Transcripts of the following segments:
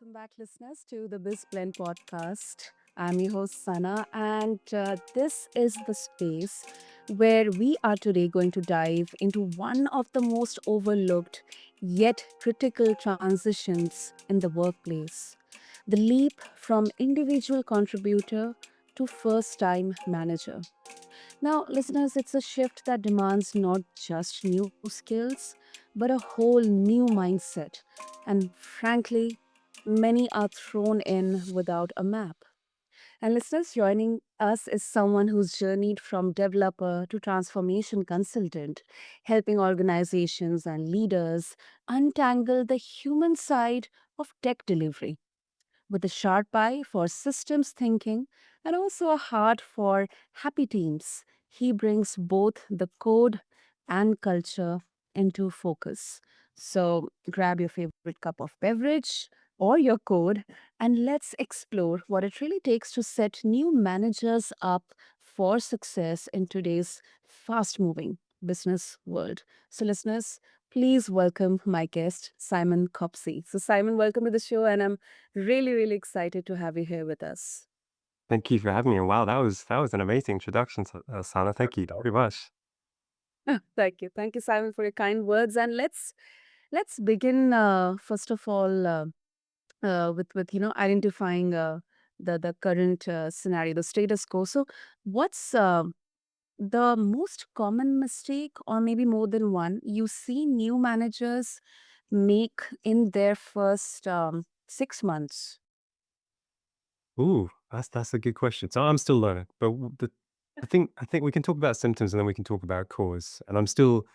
welcome back, listeners, to the BizBlend podcast. I'm your host, Sana, and this is the space where we are today going to dive into one of the most overlooked yet critical transitions in the workplace, the leap from individual contributor to first time manager. Now, listeners, it's a shift that demands not just new skills, but a whole new mindset. And frankly, many are thrown in without a map. And listeners, joining us is someone who's journeyed from developer to transformation consultant, helping organizations and leaders untangle the human side of tech delivery with a sharp eye for systems thinking and also a heart for happy teams. He brings both the code and culture into focus. So grab your favorite cup of beverage or your code and let's explore what it really takes to set new managers up for success in today's fast moving business world. So, listeners, please welcome my guest, Simon Copsey. So, Simon, welcome to the show, and I'm really, really excited to have you here with us. Thank you for having me. And wow, that was an amazing introduction, Sana. Thank you very much. Thank you, Simon, for your kind words. And let's begin first of all with identifying the current scenario, the status quo. So, what's the most common mistake, or maybe more than one, you see new managers make in their first 6 months? Ooh, that's a good question. So I'm still learning, but I think we can talk about symptoms and then we can talk about cause. And I'm still,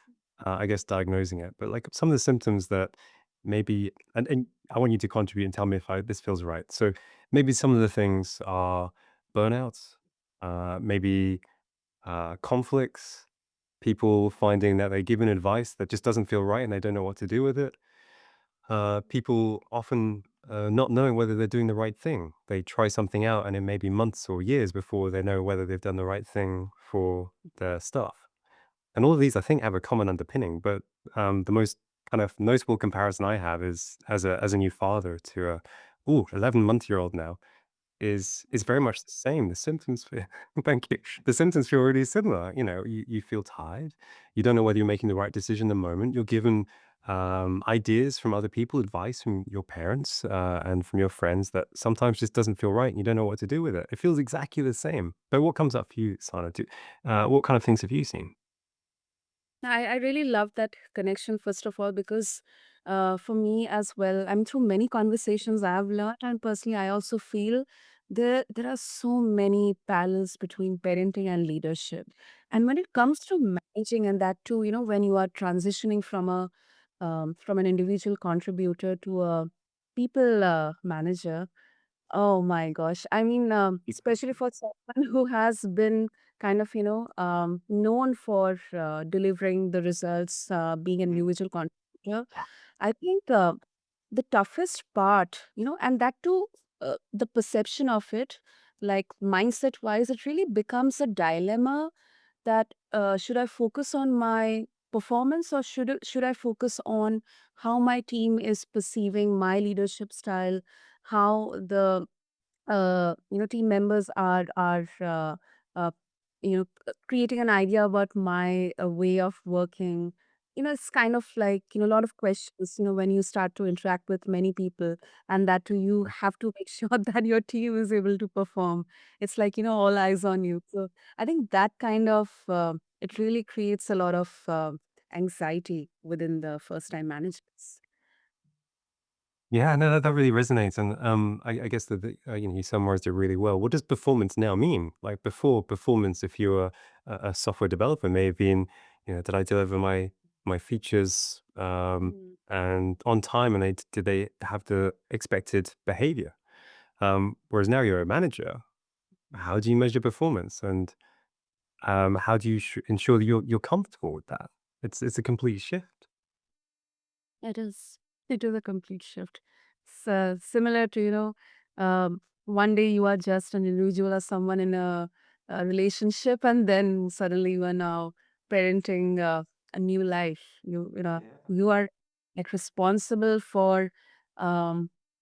I guess, diagnosing it. But like some of the symptoms that maybe, and I want you to contribute and tell me if this feels right. So maybe some of the things are burnouts, maybe conflicts, people finding that they're given advice that just doesn't feel right and they don't know what to do with it. People often not knowing whether they're doing the right thing. They try something out, and it may be months or years before they know whether they've done the right thing for their staff. And all of these, I think, have a common underpinning. But the most kind of notable comparison I have is as a new father to a 11-month-year-old now is very much the same. The symptoms feel thank you. The symptoms feel really similar. You feel tired. You don't know whether you're making the right decision in the moment. You're given ideas from other people, advice from your parents and from your friends that sometimes just doesn't feel right, and you don't know what to do with it. It feels exactly the same. But what comes up for you, Sana? What kind of things have you seen? I really love that connection, first of all, because for me as well, I'm through many conversations I've learned, and personally, I also feel there are so many parallels between parenting and leadership. And when it comes to managing, and that too, when you are transitioning from an individual contributor to a people manager. Oh my gosh. I mean, especially for someone who has been kind of, known for delivering the results, being an individual contributor, I think the toughest part, and that too, the perception of it, like mindset wise, it really becomes a dilemma that should I focus on my performance or should I focus on how my team is perceiving my leadership style, how the team members are creating an idea about my way of working. It's kind of like, a lot of questions, when you start to interact with many people, and that too, you have to make sure that your team is able to perform. It's like, all eyes on you. So I think that kind of it really creates a lot of anxiety within the first time managers. Yeah, no, that really resonates, and I guess that you summarized it really well. What does performance now mean? Like before, performance, if you were a software developer, may have been, did I deliver my features Mm. and on time, and did they have the expected behavior? Whereas now you're a manager. How do you measure performance, and how do you ensure that you're comfortable with that? It's a complete shift. It is. It is a complete shift. So similar to, one day you are just an individual or someone in a relationship, and then suddenly you are now parenting a new life. You know, Yeah. you are like responsible for.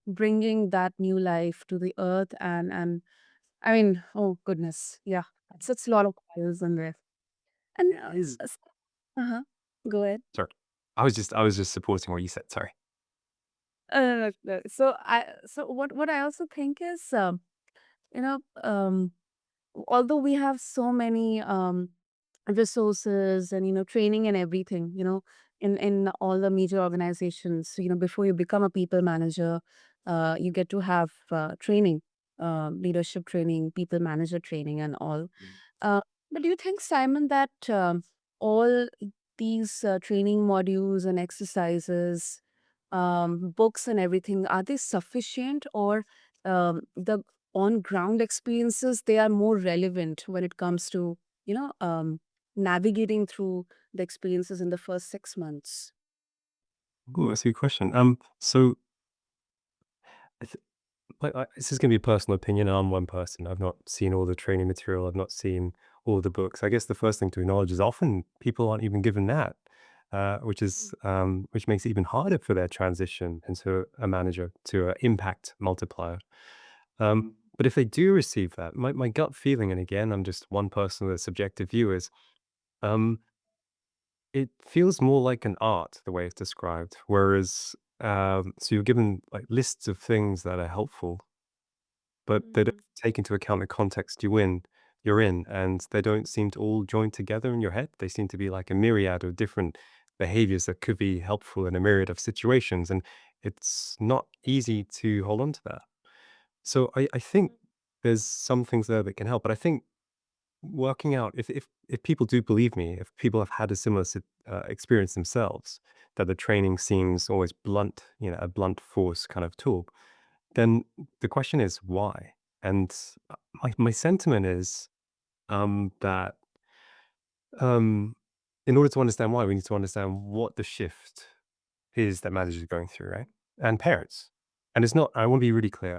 bringing that new life to the earth. And I mean, oh goodness, yeah, it's a lot of piles in there. And Yeah, is uh-huh, go ahead. sorry. I was just supporting what you said, sorry. No. So what I also think is, you know, although we have so many resources and training and everything, in all the major organizations, before you become a people manager, you get to have training, leadership training, people manager training, and all. uh, but do you think, Simon, that all these training modules and exercises, books and everything, are they sufficient, or the on ground experiences, they are more relevant when it comes to navigating through the experiences in the first 6 months? Ooh, that's a good question. So I th this is gonna be a personal opinion, and I'm one person. I've not seen all the training material, I've not seen all the books. I guess the first thing to acknowledge is often people aren't even given that, which makes it even harder for their transition into a manager, to an impact multiplier. But if they do receive that, my gut feeling, and again, I'm just one person with a subjective view, is, um, it feels more like an art, the way it's described, whereas, so you're given, like, lists of things that are helpful, but they don't Mm, take into account the context you're in, and they don't seem to all join together in your head. They seem to be like a myriad of different behaviors that could be helpful in a myriad of situations, and it's not easy to hold on to that. So I think there's some things there that can help, but I think working out, if people do believe me, if people have had a similar experience themselves, that the training seems always blunt, a blunt force kind of tool, then the question is why? And my sentiment is, that, um, in order to understand why, we need to understand what the shift is that managers are going through, right? And parents. And it's not, I want to be really clear,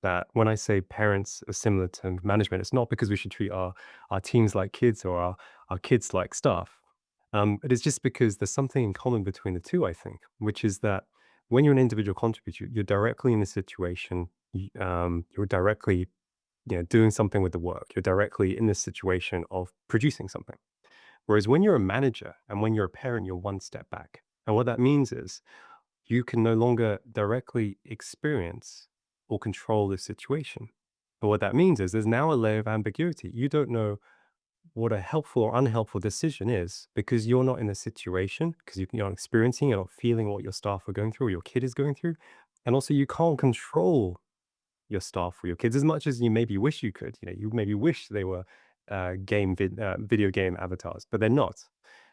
that when I say parents are similar to management, it's not because we should treat our teams like kids, or our kids like staff. It is just because there's something in common between the two, I think, which is that when you're an individual contributor, you're directly in the situation. You're directly, doing something with the work. You're directly in this situation of producing something. Whereas when you're a manager and when you're a parent, you're one step back. And what that means is you can no longer directly experience or control the situation. But what that means is there's now a layer of ambiguity. You don't know what a helpful or unhelpful decision is because you're not in the situation, because you're not experiencing, you're not feeling what your staff are going through or your kid is going through. And also, you can't control your staff or your kids as much as you maybe wish you could. You maybe wish they were video game avatars, but they're not.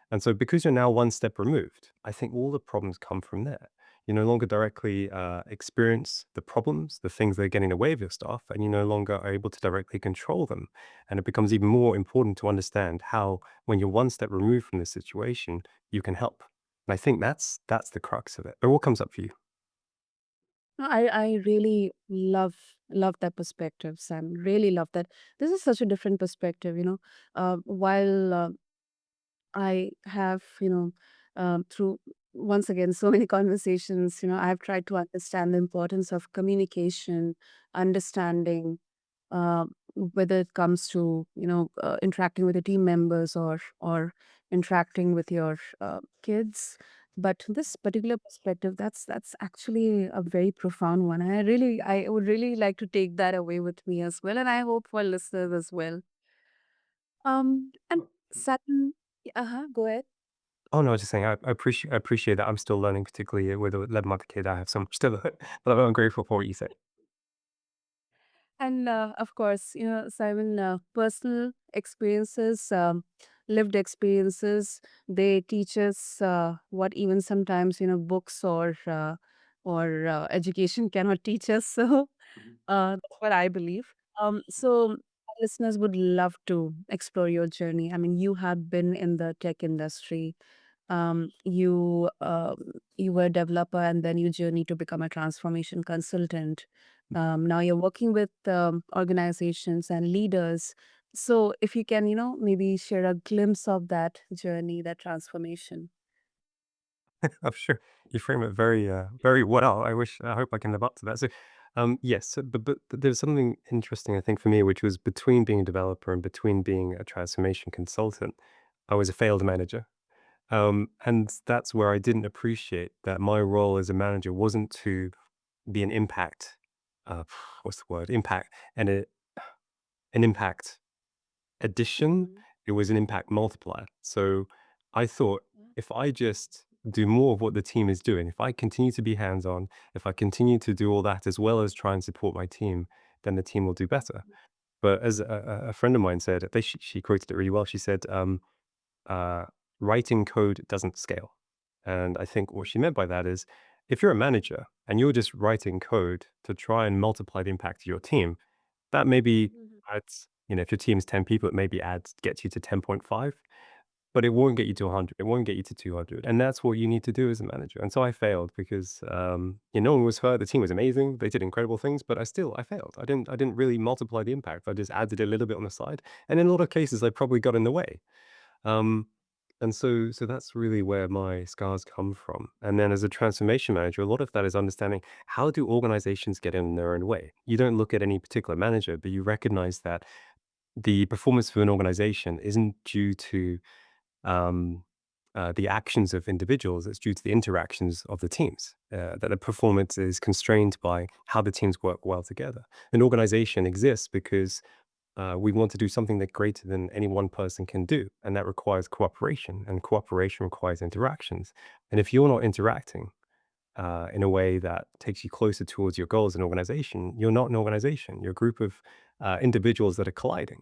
And so because you're now one step removed, I think all the problems come from there. You no longer directly experience the problems, the things that are getting in the way of your staff, and you no longer are able to directly control them. And it becomes even more important to understand how, when you're one step removed from the situation, you can help. And I think that's the crux of it. But what comes up for you? no, I really love that perspective, Sam. Really love that. This is such a different perspective. While I have, through once again so many conversations, I've tried to understand the importance of communication, understanding, uh, whether it comes to interacting with the team members, or interacting with your kids. But this particular perspective, that's actually a very profound one. I would really like to take that away with me as well, and I hope for listeners as well. And Saturn, go ahead. Oh, no, I was just saying I appreciate that I'm still learning, particularly with a 11-month kid. I have so much to learn, but I'm grateful for what you say. And of course, Simon, personal experiences, lived experiences, they teach us what even sometimes books or education cannot teach us. So that's what I believe. So our listeners would love to explore your journey. I mean, you have been in the tech industry. You were a developer, and then you journeyed to become a transformation consultant. Now you're working with organizations and leaders. So if you can, maybe share a glimpse of that journey, that transformation. I'm sure you frame it very, very well. I hope I can live up to that. So, yes, so, but there's something interesting, I think, for me, which was between being a developer and between being a transformation consultant, I was a failed manager. And that's where I didn't appreciate that my role as a manager wasn't to be an impact, uh, what's the word? Impact, and an impact addition, Mhm. it was an impact multiplier. So I thought if I just do more of what the team is doing, if I continue to be hands on, if I continue to do all that as well as try and support my team, then the team will do better. But as a friend of mine said, she quoted it really well. She said, uh, writing code doesn't scale. And I think what she meant by that is if you're a manager and you're just writing code to try and multiply the impact of your team, that maybe Mhm. adds, if your team's 10 people, it maybe gets you to 10.5, but it won't get you to 100. It won't get you to 200. And that's what you need to do as a manager. And so I failed because, no one was hurt. The team was amazing. They did incredible things, but I failed. I didn't really multiply the impact. I just added a little bit on the side. And in a lot of cases, I probably got in the way. Um, and so that's really where my scars come from. And then as a transformation manager, a lot of that is understanding how do organizations get in their own way? You don't look at any particular manager, but you recognize that the performance of an organization isn't due to um, the actions of individuals, it's due to the interactions of the teams. That the performance is constrained by how the teams work well together. An organization exists because we want to do something that greater than any one person can do, and that requires cooperation, and cooperation requires interactions. And if you're not interacting in a way that takes you closer towards your goals as an organization, you're not an organization. You're a group of individuals that are colliding,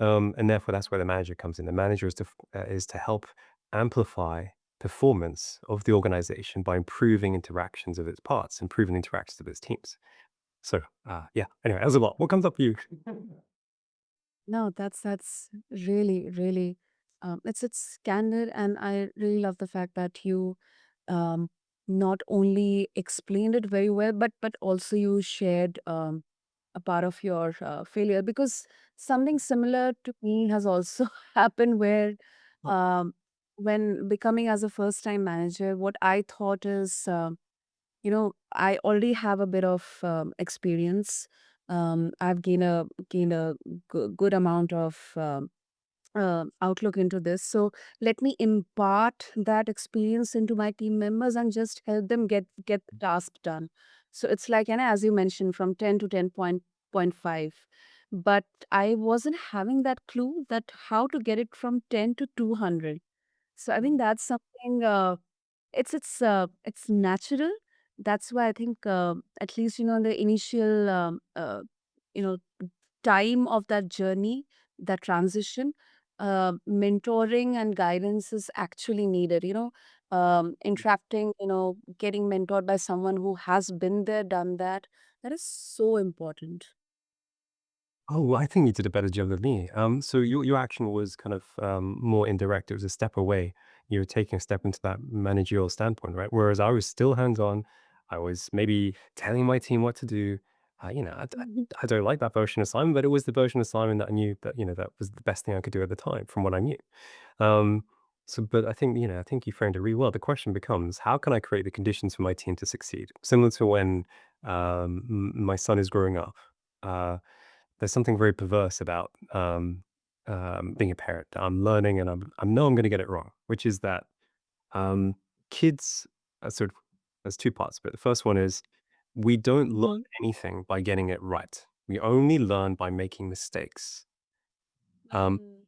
and therefore that's where the manager comes in. The manager is to help amplify performance of the organization by improving interactions of its parts, improving interactions of its teams. So, yeah. Anyway, that was a lot. What comes up for you? No, that's really, really, it's candid, and I really love the fact that you um, not only explained it very well, but also you shared a part of your failure, because something similar to me has also happened where um, when becoming as a first time manager, what I thought is, I already have a bit of experience. I've gained a good amount of outlook into this. So let me impart that experience into my team members and just help them get the task done. So it's like, and as you mentioned, from 10 to 10.5. But I wasn't having that clue that how to get it from 10 to 200. So I think that's something. It's natural. That's why I think, at least, the initial, you know, time of that journey, that transition, mentoring and guidance is actually needed. Interacting, getting mentored by someone who has been there, done that. That is so important. Oh, well, I think you did a better job than me. So your action was kind of more indirect. It was a step away. You were taking a step into that managerial standpoint, right? Whereas I was still hands on. I was maybe telling my team what to do. I don't like that version of Simon, but it was the version of Simon that I knew that that was the best thing I could do at the time from what I knew. Um, but I think you framed it really well. The question becomes, how can I create the conditions for my team to succeed? Similar to when my son is growing up. Uh, there's something very perverse about, being a parent. I'm learning and I know I'm gonna get it wrong, which is that, um, kids sort of there's 2 parts of it. The first one is we don't learn Mhm. anything by getting it right. We only learn by making mistakes. Um Mm.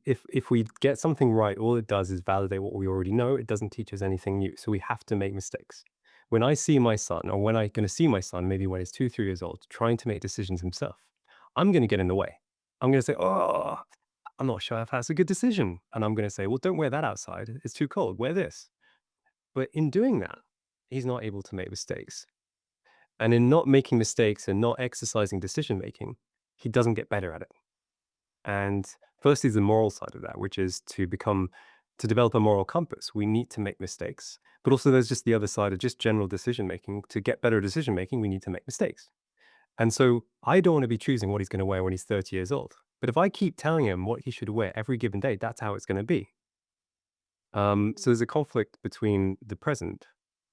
if we get something right, all it does is validate what we already know. It doesn't teach us anything new. So we have to make mistakes. When I see my son, or when I'm going to see my son, maybe when he's 2, 3 years old, trying to make decisions himself, I'm going to get in the way. I'm going to say, "Oh, I'm not sure if that's a good decision." And I'm going to say, "Well, don't wear that outside. It's too cold. Wear this." But in doing that, he's not able to make mistakes. And in not making mistakes and not exercising decision making, he doesn't get better at it. And first is the moral side of that, which is to develop a moral compass. We need to make mistakes, but also there's just the other side of just general decision making. To get better decision making, we need to make mistakes. And so I don't want to be choosing what he's going to wear when he's 30 years old. But if I keep telling him what he should wear every given day, that's how it's going to be. So there's a conflict between the present,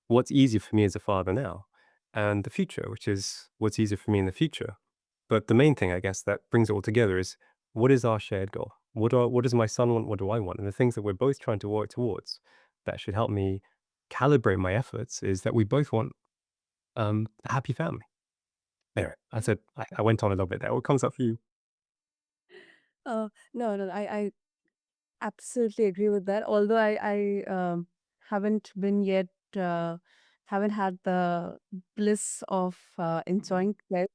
what's easier for me as a father now, and the future, which is what's easier for me in the future. But the main thing, I guess, that brings it all together is what is our shared goal? What does my son want? What do I want? And the things that we're both trying to work towards that should help me calibrate my efforts is that we both want a happy family. Anyway, I went on a little bit there. What comes up for you? No, no, I absolutely agree with that. Although I haven't been yet, uh, haven't had the bliss of enjoying life,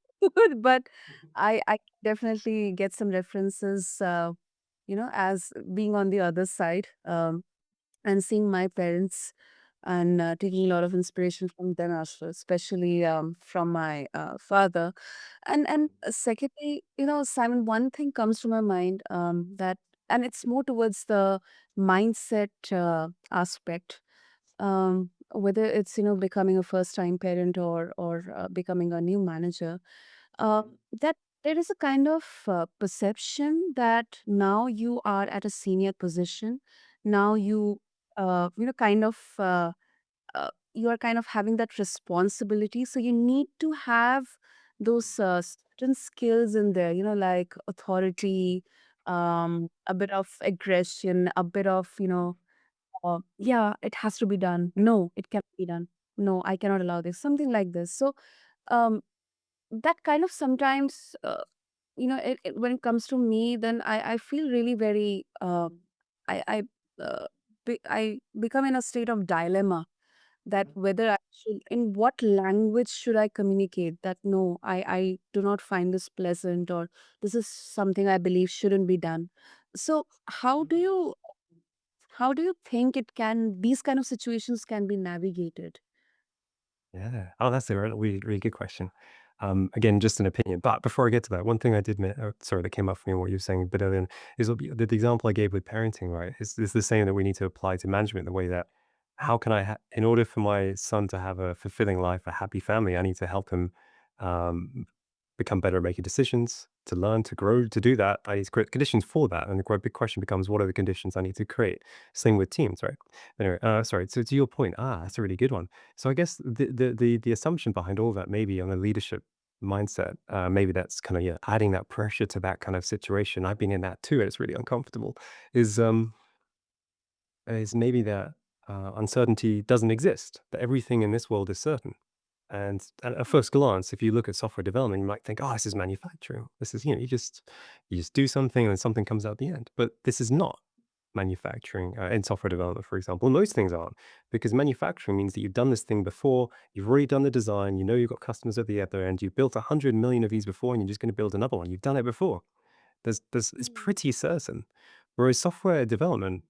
but I definitely get some references, as being on the other side, and seeing my parents and taking a lot of inspiration from them as well, especially from my father. And secondly, Simon, one thing comes to my mind, that, and it's more towards the mindset aspect. Whether it's becoming a first time parent or becoming a new manager, that there is a kind of perception that now you are at a senior position. Now kind of you are kind of having that responsibility, so you need to have those certain skills in there, like authority, a bit of aggression, a bit of yeah, it has to be done, no, it cannot be done, no, I cannot allow this, something like this. So um that kind of sometimes, when it comes to me, then I feel really very, I I become in a state of dilemma, that whether I should, in what language should I communicate that no, I do not find this pleasant, or this is something I believe shouldn't be done. So how do you think it can, these kind of situations can be navigated? Yeah. Oh, that's a really, really good question. Again, just an opinion. But before I get to that, one thing I did, sorry, that came up for me, what you were saying a bit earlier, is the example I gave with parenting, right? Is the same that we need to apply to management. The way that, how can in order for my son to have a fulfilling life, a happy family, I need to help him um, become better at making decisions, to learn, to grow. To do that, I need to create conditions for that. And the quite big question becomes, what are the conditions I need to create? Same with teams, right? Anyway, sorry. So to your point, that's a really good one. So I guess the assumption behind all that, maybe on the leadership mindset, maybe that's kind of, yeah, adding that pressure to that kind of situation. I've been in that too, and it's really uncomfortable. Is is maybe that uncertainty doesn't exist. That everything in this world is certain. And at first glance, if you look at software development, you might think, "Oh, this is manufacturing. This is, you just do something and something comes out at the end." But this is not manufacturing in software development, for example. Most things aren't, because manufacturing means that you've done this thing before. You've already done the design. You know you've got customers at the other end. You've built 100 million of these before, and you're just going to build another one. You've done it before. It's Mm. pretty certain. Whereas software development,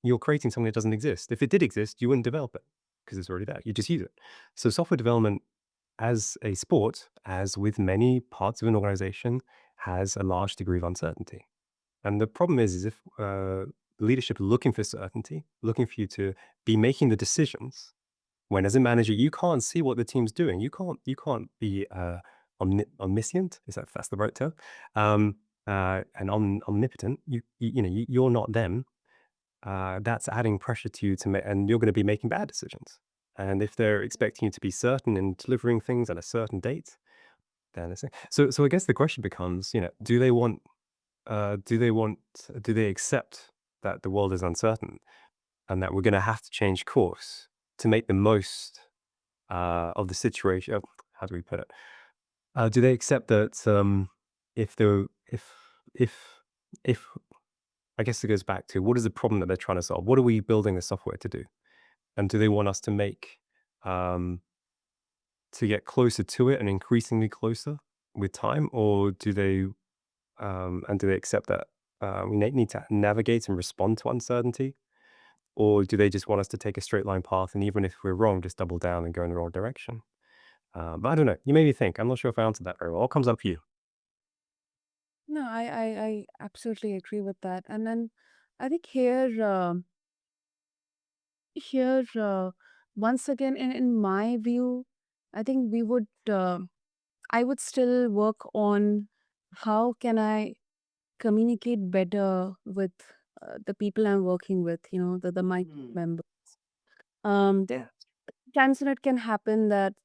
you're creating something that doesn't exist. If it did exist, you wouldn't develop it because it's already there. You just use it. So software development as a sport, as with many parts of an organization, has a large degree of uncertainty. And the problem is if leadership are looking for certainty, looking for you to be making the decisions, when as a manager you can't see what the team's doing, you can't be omniscient. Is that if that's the right term? Um, and omnipotent. You're not them. That's adding pressure to you to make, and you're going to be making bad decisions. And if they're expecting you to be certain in delivering things at a certain date, then it's so. I guess the question becomes, do they want, do they accept that the world is uncertain and that we're going to have to change course to make the most of the situation? How do we put it? Do they accept that if the if if I guess it goes back to what is the problem that they're trying to solve? What are we building the software to do? And do they want us to um, to get closer to it and increasingly closer with time, or do they accept that we need to navigate and respond to uncertainty, or do they just want us to take a straight line path and even if we're wrong, just double down and go in the wrong direction? But I don't know. You made me think. I'm not sure if I answered that very well. What comes up for you? No, I absolutely agree with that. And then I think here, once again, in my view, I think I would still work on how can I communicate better with the people I'm working with, my Mm. member. There Yeah. are times when it can happen that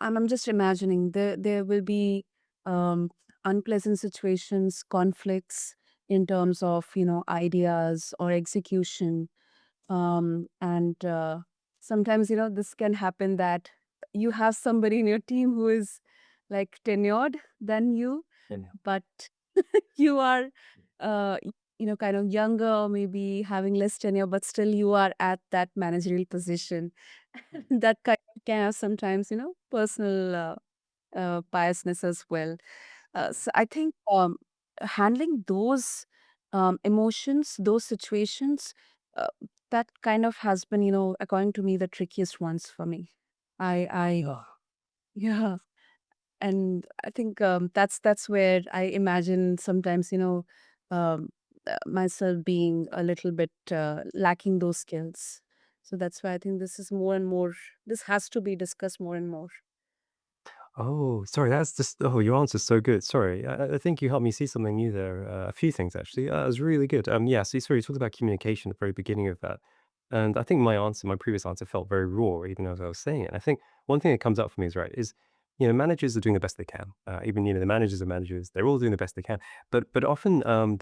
I'm just imagining there will be um, unpleasant situations, conflicts in terms of ideas or execution, and sometimes this can happen that you have somebody in your team who is like tenured than you, Yeah. but you are kind of younger or maybe having less tenure, but still you are at that managerial position. That kind can have sometimes personal biasness as well. So I think handling those emotions, those situations, uh, that kind of has been, according to me, the trickiest ones for me. I Yeah. Yeah, and I think that's where I imagine sometimes, myself being a little bit lacking those skills. So that's why I think this is more and more. This has to be discussed more and more. Oh, sorry, that's just oh, your answer's so good. Sorry. I think you helped me see something new there. A few things actually. It was really good. Yeah, so sorry, you talked about communication at the very beginning of that. And I think my previous answer felt very raw, even as I was saying it. I think one thing that comes up for me is right, is managers are doing the best they can. Even the managers of managers, they're all doing the best they can. But often um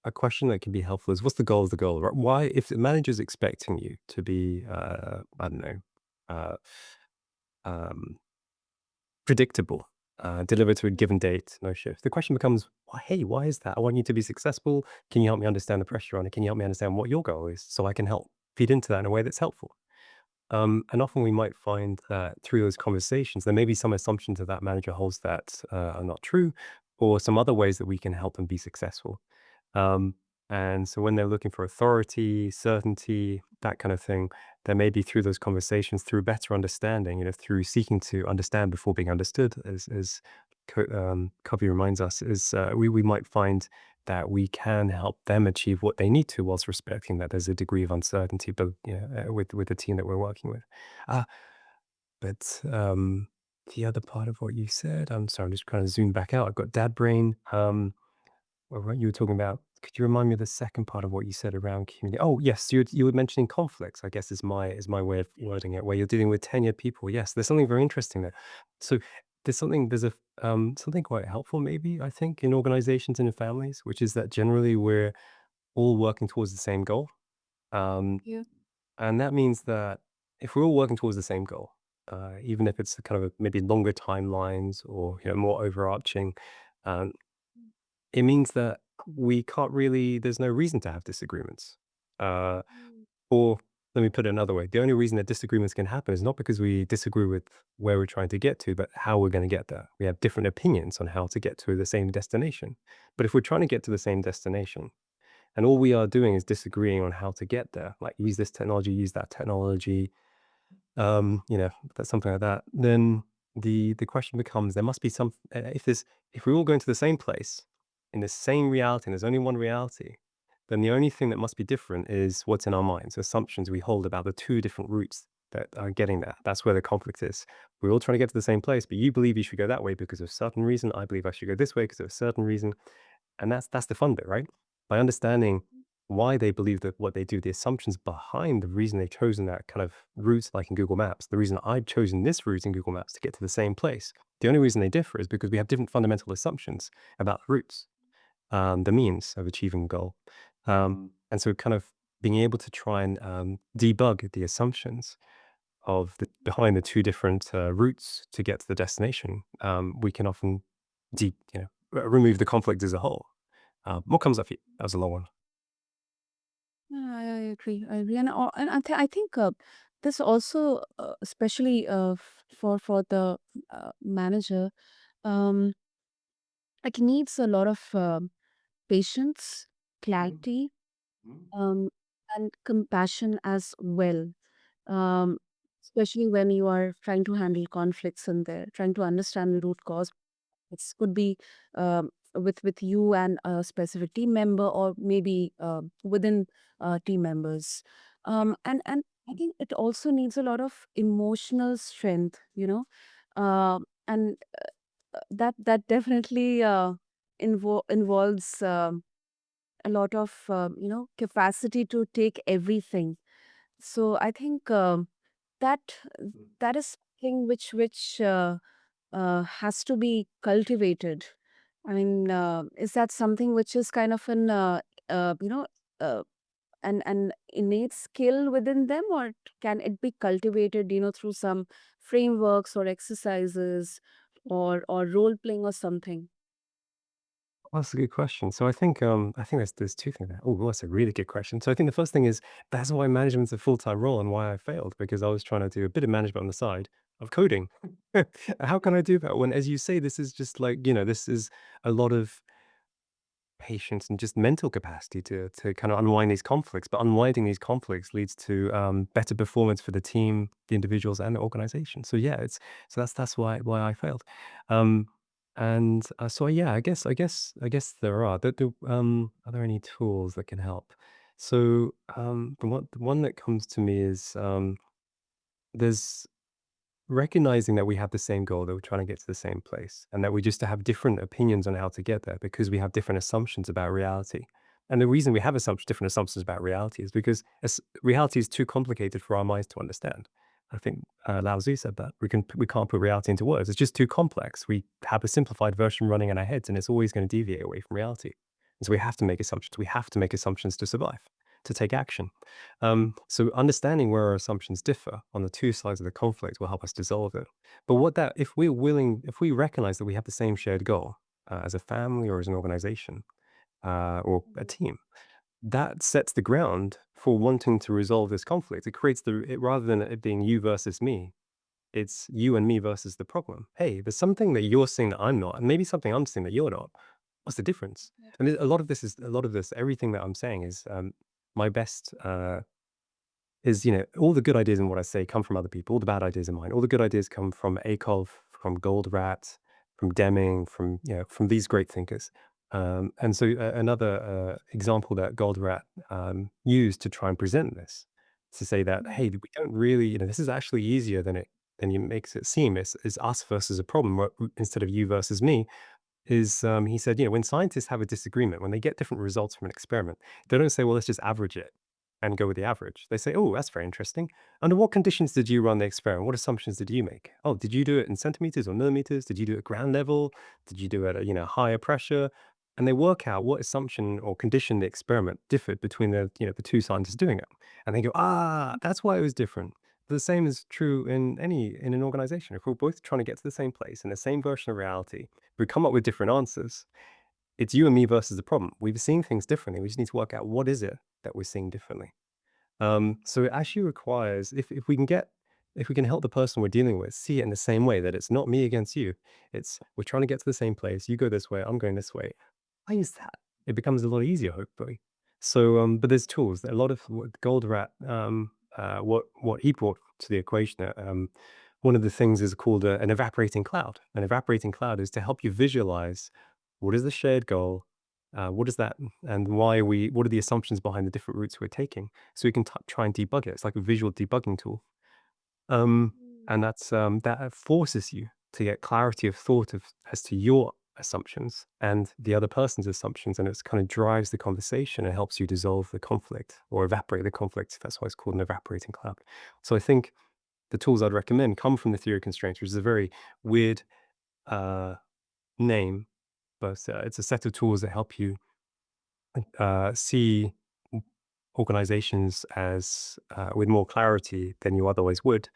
a question that can be helpful is what's the goal of the goal, right? Why, if the manager's expecting you to be, I don't know, uh, um, predictable, deliver to a given date, no shift. The question becomes, why, hey, why is that? I want you to be successful. Can you help me understand the pressure on it? Can you help me understand what your goal is so I can help feed into that in a way that's helpful? And often we might find that through those conversations, there may be some assumptions that that manager holds that are not true, or some other ways that we can help them be successful. Um, and so when they're looking for authority, certainty, that kind of thing, there may be through those conversations, through better understanding, through seeking to understand before being understood, as Covey reminds us, is we might find that we can help them achieve what they need to, whilst respecting that there's a degree of uncertainty, but with the team that we're working with. Uh, but the other part of what you said, I'm sorry, I'm just trying to zoom back out. I've got dad brain. What you were talking about, could you remind me of the second part of what you said around community? Oh, yes, you were mentioning conflicts, I guess is my way of wording it, where you're dealing with tenured people. Yes, there's something very interesting there. So there's something quite helpful maybe, I think, in organizations and in families, which is that generally we're all working towards the same goal. Um, Yeah. and that means that if we're all working towards the same goal, even if it's kind of maybe longer timelines or more overarching, um, it means that we can't really there's no reason to have disagreements. Uh, or let me put it another way, the only reason that disagreements can happen is not because we disagree with where we're trying to get to, but how we're gonna get there. We have different opinions on how to get to the same destination. But if we're trying to get to the same destination, and all we are doing is disagreeing on how to get there, like use this technology, use that technology, that's something like that, then the question becomes there must be some if we're all going to the same place in the same reality and there's only one reality, then the only thing that must be different is what's in our minds, assumptions we hold about the two different routes that are getting there. That's where the conflict is. We're all trying to get to the same place, but you believe you should go that way because of a certain reason. I believe I should go this way because of a certain reason. And that's the fun bit, right? By understanding why they believe that what they do, the assumptions behind the reason they've chosen that kind of route, like in Google Maps, the reason I've chosen this route in Google Maps to get to the same place. The only reason they differ is because we have different fundamental assumptions about routes, the means of achieving a goal. And so kind of being able to try and debug the assumptions of behind the two different routes to get to the destination, we can often remove the conflict as a whole. What comes up for you? That was a long one. Yeah, I agree. I agree, and I think this also, especially for the manager, um, like needs a lot of patience, Mm, clarity, mm, um, and compassion as well. Um, Especially when you are trying to handle conflicts in there, trying to understand the root cause. It could be with you and a specific team member, or maybe within team members. And I think it also needs a lot of emotional strength, and that definitely. involves a lot of capacity to take everything. So I think that that is something which has to be cultivated. I mean, is that something which is kind of uh, you know uh, an innate skill within them, or can it be cultivated, through some frameworks or exercises, or role playing or something? Well, that's a good question. So I think there's two things there. Oh, that's a really good question. So I think the first thing is that's why management's a full-time role and why I failed because I was trying to do a bit of management on the side of coding. How can I do that when, as you say, this is just like, this is a lot of patience and just mental capacity to kind of unwind these conflicts. But unwinding these conflicts leads to better performance for the team, the individuals, and the organization. So yeah, it's so that's why I failed. Um, and so yeah, I guess there are. Are there any tools that can help? So the one that comes to me is there's recognizing that we have the same goal, that we're trying to get to the same place, and that we just have different opinions on how to get there because we have different assumptions about reality. And the reason we have different assumptions about reality is because reality is too complicated for our minds to understand. I think Lao Tzu said that we can't put reality into words. It's just too complex. We have a simplified version running in our heads, and it's always going to deviate away from reality. And so we have to make assumptions. We have to make assumptions to survive, to take action. So understanding where our assumptions differ on the two sides of the conflict will help us dissolve it. But if we recognize that we have the same shared goal as a family or as an organization or a team, that sets the ground for wanting to resolve this conflict. It creates rather than it being you versus me, it's you and me versus the problem. Hey, there's something that you're seeing that I'm not, and maybe something I'm seeing that you're not. What's the difference? And a lot of this, everything that I'm saying is my best. All the good ideas in what I say come from other people, all the bad ideas are mine. All the good ideas come from Akov, from Goldratt, from Deming, from these great thinkers. And so another example that Goldratt used to try and present this, to say that, hey, we don't really, this is actually easier than it makes it seem. It's us versus a problem instead of you versus me is he said, when scientists have a disagreement, when they get different results from an experiment, they don't say, well, let's just average it and go with the average. They say, oh, that's very interesting. Under what conditions did you run the experiment? What assumptions did you make? Oh, did you do it in centimeters or millimeters? Did you do it at ground level? Did you do it at higher pressure? And they work out what assumption or condition the experiment differed between the two scientists doing it. And they go, that's why it was different. The same is true in an organization. If we're both trying to get to the same place in the same version of reality, we come up with different answers. It's you and me versus the problem. We've seen things differently. We just need to work out what is it that we're seeing differently. So it actually requires if we can help the person we're dealing with see it in the same way that it's not me against you. It's we're trying to get to the same place. You go this way, I'm going this way. Why is that? It becomes a lot easier, hopefully. So, but there's tools. A lot of what Goldratt, what he brought to the equation. One of the things is called an evaporating cloud. An evaporating cloud is to help you visualize what is the shared goal, what is that, and why are we? What are the assumptions behind the different routes we're taking, so we can try and debug it. It's like a visual debugging tool. Um, and that forces you to get clarity of thought as to your assumptions and the other person's assumptions, and it's kind of drives the conversation and helps you dissolve the conflict or evaporate the conflict. That's why it's called an evaporating cloud. So I think the tools I'd recommend come from the theory of constraints, which is a very weird uh, name, but it's a set of tools that help you see organizations as with more clarity than you otherwise would,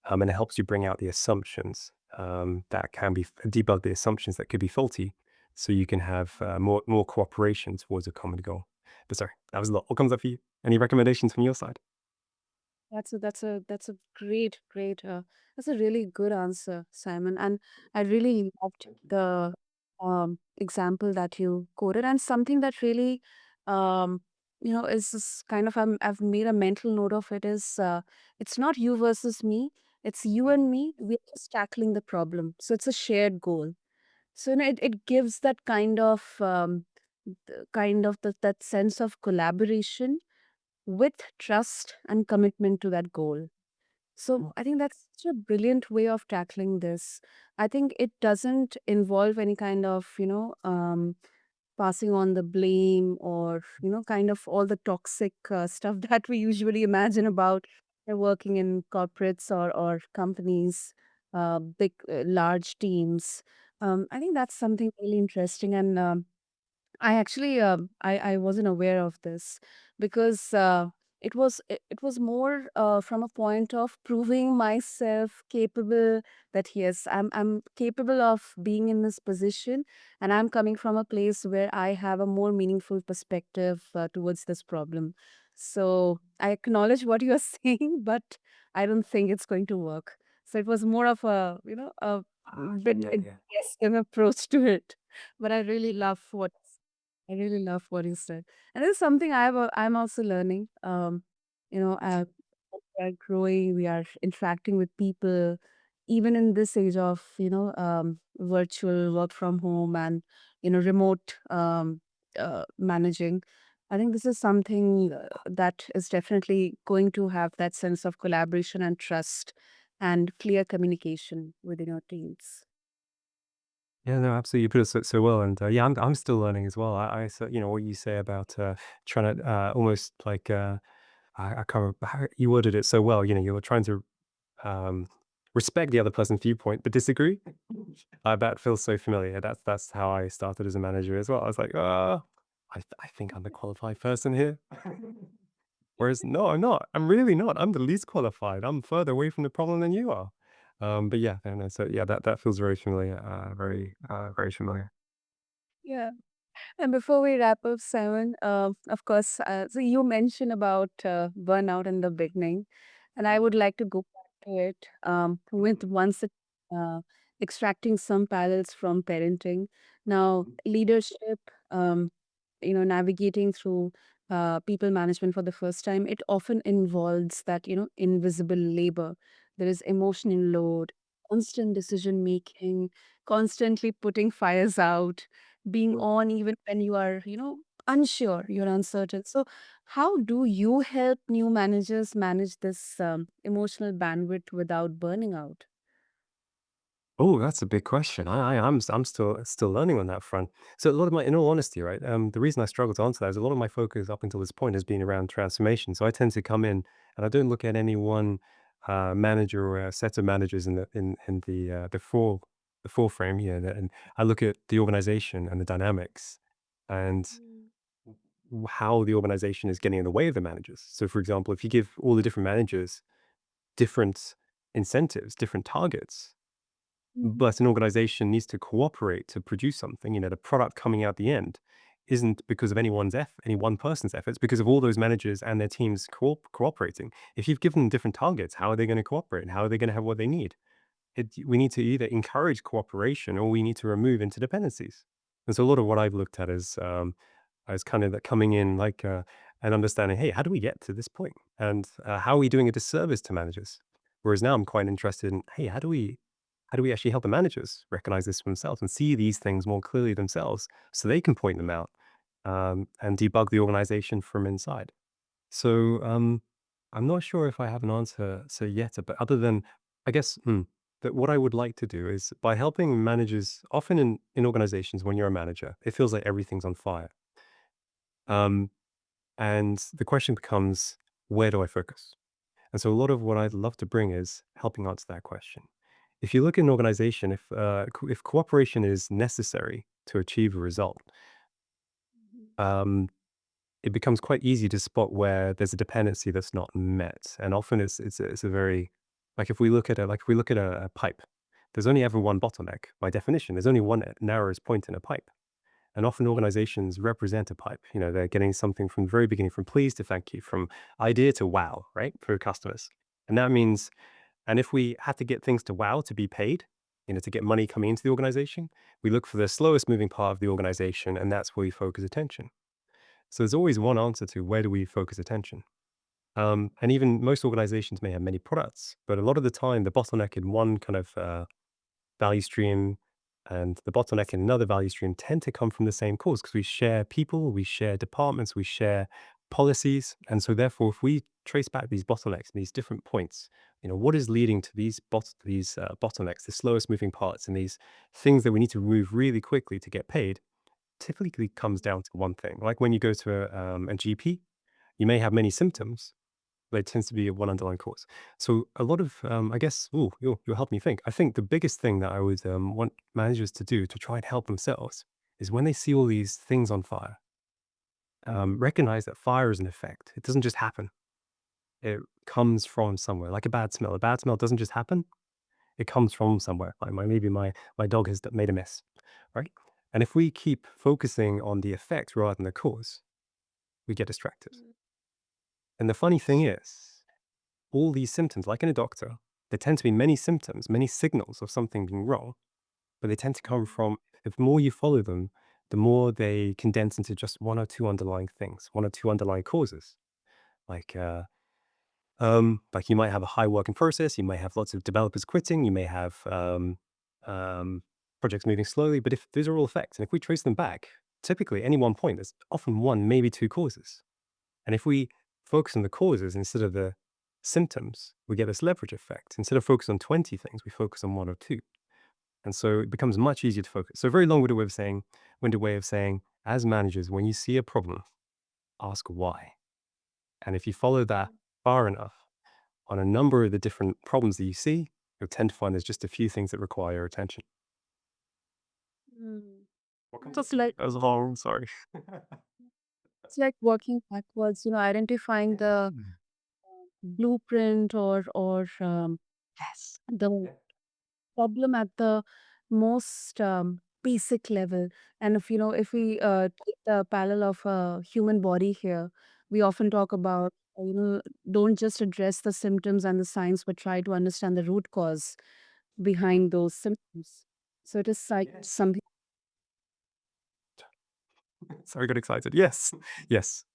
and it helps you bring out the assumptions that can be debug the assumptions that could be faulty, so you can have more cooperation towards a common goal. But sorry, that was a lot. What comes up for you? Any recommendations from your side? That's a great that's a really good answer, Simon. And I really loved the example that you quoted, and something that really is kind of I've made a mental note of it is it's not you versus me, it's you and me. We're just tackling the problem. So it's a shared goal. So it gives that that sense of collaboration with trust and commitment to that goal. So I think that's such a brilliant way of tackling this. I think it doesn't involve any kind of, passing on the blame or, kind of all the toxic stuff that we usually imagine about working in corporates or companies, big, large teams. I think that's something really interesting. And I actually, I wasn't aware of this because it was more from a point of proving myself capable, that yes, I'm capable of being in this position, and I'm coming from a place where I have a more meaningful perspective towards this problem. So I acknowledge what you are saying, but I don't think it's going to work. So it was more of a, a bit Yeah, yeah. an approach to it. But I really love what you said. And it's something I'm also learning. You know, uh, we are growing, we are interacting with people, even in this age of, virtual work from home and, remote managing. I think this is something that is definitely going to have that sense of collaboration and trust and clear communication within your teams. Yeah, no, absolutely. You put it so well, and yeah, I'm still learning as well. You know, what you say about trying to almost like I can't remember how you worded it so well. You know, you're trying to um, respect the other person's viewpoint, but disagree. That feels so familiar. That's how I started as a manager as well. I was like, I think I'm the qualified person here. Whereas, no, I'm not. I'm really not. I'm the least qualified. I'm further away from the problem than you are. But yeah, I don't know. So yeah, that feels very familiar. Very familiar. Yeah. And before we wrap up, Simon, of course, so you mentioned about burnout in the beginning, and I would like to go back to it with once it, uh, extracting some parallels from parenting. Now, leadership, navigating through people management for the first time, it often involves that, invisible labor. There is emotional load, constant decision making, constantly putting fires out, being on even when you are, unsure, you're uncertain. So, how do you help new managers manage this emotional bandwidth without burning out? Oh, that's a big question. I'm still learning on that front. So a lot of my, in all honesty, right? The reason I struggle to answer that is a lot of my focus up until this point has been around transformation. So I tend to come in and I don't look at any one manager or a set of managers in the full frame here, and I look at the organization and the dynamics and how the organization is getting in the way of the managers. So, for example, if you give all the different managers different incentives, different targets, Mhm. but an organization needs to cooperate to produce something. You know, the product coming out the end isn't because of any one person's efforts, because of all those managers and their teams cooperating. If you've given them different targets, how are they going to cooperate? How are they going to have what they need? We need to either encourage cooperation or we need to remove interdependencies. And so a lot of what I've looked at is as kind of that coming in like and understanding, hey, how do we get to this point? And how are we doing a disservice to managers? Whereas now I'm quite interested in, hey, how do we actually help the managers recognize this for themselves and see these things more clearly themselves so they can point them out and debug the organization from inside? So I'm not sure if I have an answer so yet, but other than I guess that what I would like to do is by helping managers, often in organizations, when you're a manager, it feels like everything's on fire. Um, and the question becomes, where do I focus? And so a lot of what I'd love to bring is helping answer that question. If you look at an organization, if cooperation is necessary to achieve a result, um, it becomes quite easy to spot where there's a dependency that's not met. And often it's a very like if we look at a pipe, there's only ever one bottleneck by definition. There's only one narrowest point in a pipe. And often organizations represent a pipe. You know, they're getting something from the very beginning, from please to thank you, from idea to wow, right? For customers. And that means, and if we had to get things to wow to be paid, you know, to get money coming into the organization, we look for the slowest moving part of the organization, and that's where we focus attention. So there's always one answer to where do we focus attention. And even most organizations may have many products, but a lot of the time, the bottleneck in one kind of value stream and the bottleneck in another value stream tend to come from the same cause because we share people, we share departments, we share policies. And so, therefore, if we trace back these bottlenecks and these different points, What is leading to these bottlenecks, the slowest moving parts, and these things that we need to move really quickly to get paid, typically comes down to one thing. Like when you go to a GP, you may have many symptoms, but it tends to be one underlying cause. So a lot of, I guess, you'll help me think. I think the biggest thing that I would want managers to do to try and help themselves is when they see all these things on fire, recognize that fire is an effect. It doesn't just happen. It comes from somewhere, like a bad smell. A bad smell doesn't just happen. It comes from somewhere. Like maybe my dog has made a mess, right? And if we keep focusing on the effect rather than the cause, we get distracted. And the funny thing is, all these symptoms, like in a doctor, there tend to be many symptoms, many signals of something being wrong, but they tend to come from, if the more you follow them, the more they condense into just one or two underlying things, one or two underlying causes. Like, like you might have a high working process, you may have lots of developers quitting, you may have um, projects moving slowly, but if these are all effects, and if we trace them back, typically any one point, there's often one, maybe two causes. And if we focus on the causes instead of the symptoms, we get this leverage effect. Instead of focus on 20 things, we focus on one or two. And so it becomes much easier to focus. So a very winded way of saying, as managers, when you see a problem, ask why. And if you follow that far enough on a number of the different problems that you see, you'll tend to find there's just a few things that require your attention. Mm. What comes So up it's for you? like That was long, sorry. working backwards, identifying the Mm. blueprint or Yes. the Yeah. problem at the most basic level. And if we take the parallel of a human body here, we often talk about, don't just address the symptoms and the signs, but try to understand the root cause Mhm. behind those symptoms. So it is like Yes. something. Sorry, I got excited. Yes. Yes.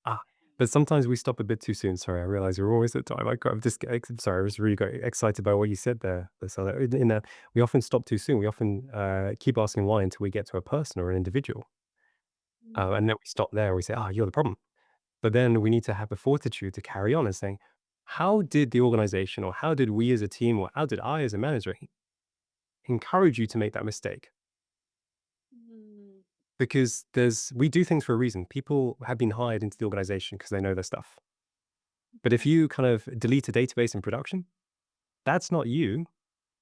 Ah, but sometimes we stop a bit too soon. Sorry, I realize you're always at time. I'm just sorry. I was really got excited by what you said there. So in that, we often stop too soon. We often keep asking why until we get to a person or an individual, and then we stop there. We say, "Ah, you're the problem." But then we need to have the fortitude to carry on and saying, "How did the organization, or how did we as a team, or how did I as a manager encourage you to make that mistake?" Mm. Because we do things for a reason. People have been hired into the organization because they know their stuff. But if you kind of delete a database in production, that's not you,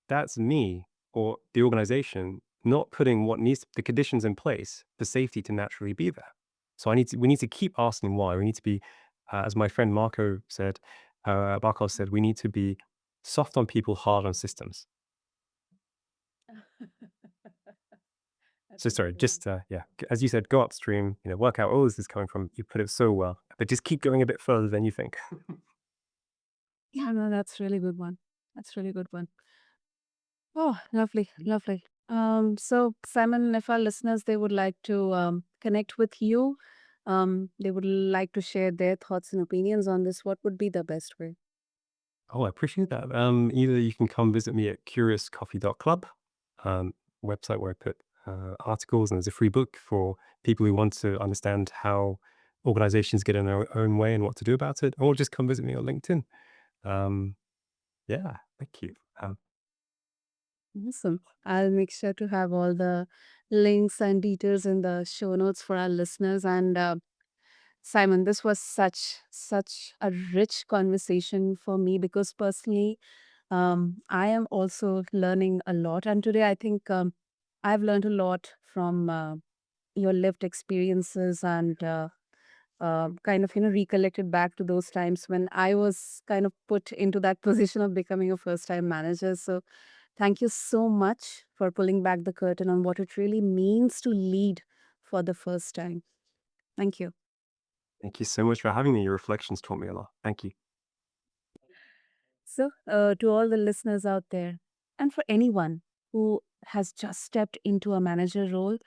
that's me or the organization not putting what needs the conditions in place for safety to naturally be there. So we need to keep asking why. We need to be, as my friend Marco said, we need to be soft on people, hard on systems. That's So a good sorry, one. just yeah, as you said, go upstream, work out where all this is coming from. You put it so well, but just keep going a bit further than you think. Yeah, no, that's really good one. That's really good one. Oh, lovely, lovely. So Simon, if our listeners they would like to connect with you, they would like to share their thoughts and opinions on this, what would be the best way? Oh, I appreciate that. Either you can come visit me at curiouscoffee.club, um, website where I put articles, and there's a free book for people who want to understand how organizations get in their own way and what to do about it, or just come visit me on LinkedIn. Um, yeah, thank you. Awesome. I'll make sure to have all the links and details in the show notes for our listeners. And Simon, this was such a rich conversation for me because personally, I am also learning a lot. And today, I think I've learned a lot from your lived experiences and kind of recollected back to those times when I was kind of put into that position of becoming a first time manager. So thank you so much for pulling back the curtain on what it really means to lead for the first time. Thank you. Thank you so much for having me. Your reflections taught me a lot. Thank you. So, to all the listeners out there, and for anyone who has just stepped into a manager role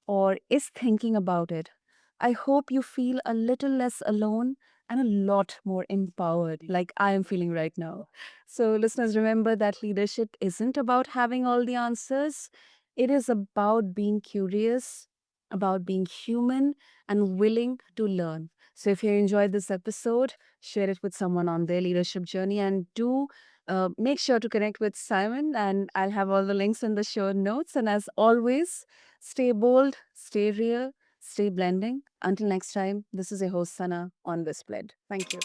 or is thinking about it, I hope you feel a little less alone and a lot more empowered, like I am feeling right now. So, listeners, remember that leadership isn't about having all the answers, it is about being curious, about being human and willing to learn. So, if you enjoyed this episode, share it with someone on their leadership journey, and do make sure to connect with Simon. And I'll have all the links in the show notes. And as always, stay bold, stay real, stay blending. Until next time, this is your host, Sana on BizBlend. Thank you.